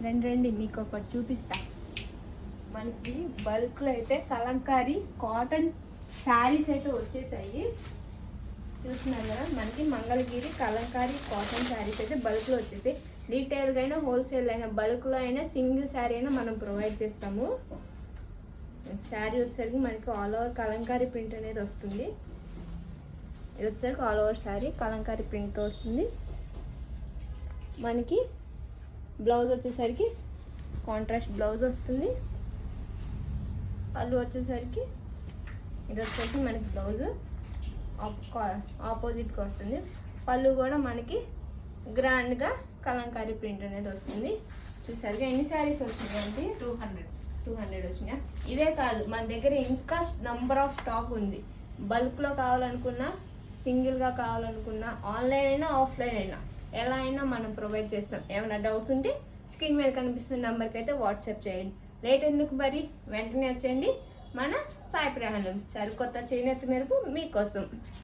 రండి మీకు ఒకటి చూపిస్తా. మనకి బల్క్లో అయితే కలంకారీ కాటన్ శారీస్ అయితే వచ్చేసాయి. చూస్తున్నారు కదా, మనకి మంగళగిరి కలంకారీ కాటన్ శారీస్ అయితే బల్క్లో వచ్చేసాయి. రీటైల్గా అయినా హోల్సేల్ అయినా బల్క్లో అయినా సింగిల్ శారీ అయినా మనం ప్రొవైడ్ చేస్తాము. శారీ వచ్చేసరికి మనకి ఆల్ ఓవర్ కలంకారీ ప్రింట్ అనేది వస్తుంది. ఇది వచ్చేసరికి ఆల్ ఓవర్ శారీ కలంకారీ ప్రింట్తో వస్తుంది. మనకి బ్లౌజ్ వచ్చేసరికి కాంట్రాస్ట్ బ్లౌజ్ వస్తుంది. పళ్ళు వచ్చేసరికి ఇది వచ్చేసి మనకి బ్లౌజ్ ఆపోజిట్గా వస్తుంది. పళ్ళు కూడా మనకి గ్రాండ్గా కలంకారీ ప్రింట్ అనేది వస్తుంది. చూసారుగా ఎన్ని శారీస్ వచ్చినాయంటే 200 వచ్చినాయి. ఇవే కాదు, మన దగ్గర ఇంకా నంబర్ ఆఫ్ స్టాక్ ఉంది. బల్క్లో కావాలనుకున్నా, సింగిల్గా కావాలనుకున్నా, ఆన్లైన్ అయినా ఆఫ్లైన్ అయినా ఎలా అయినా మనం ప్రొవైడ్ చేస్తాం. ఏమైనా డౌట్స్ ఉంటే స్క్రీన్ మీద కనిపిస్తున్న నెంబర్కి అయితే వాట్సాప్ చేయండి. లేట్ ఎందుకు మరి, వెంటనే వచ్చేయండి. మన సాయి ప్రియ హ్యాండ్లూమ్స్ సరికొత్త చేనేత మెరుపు మీకోసం.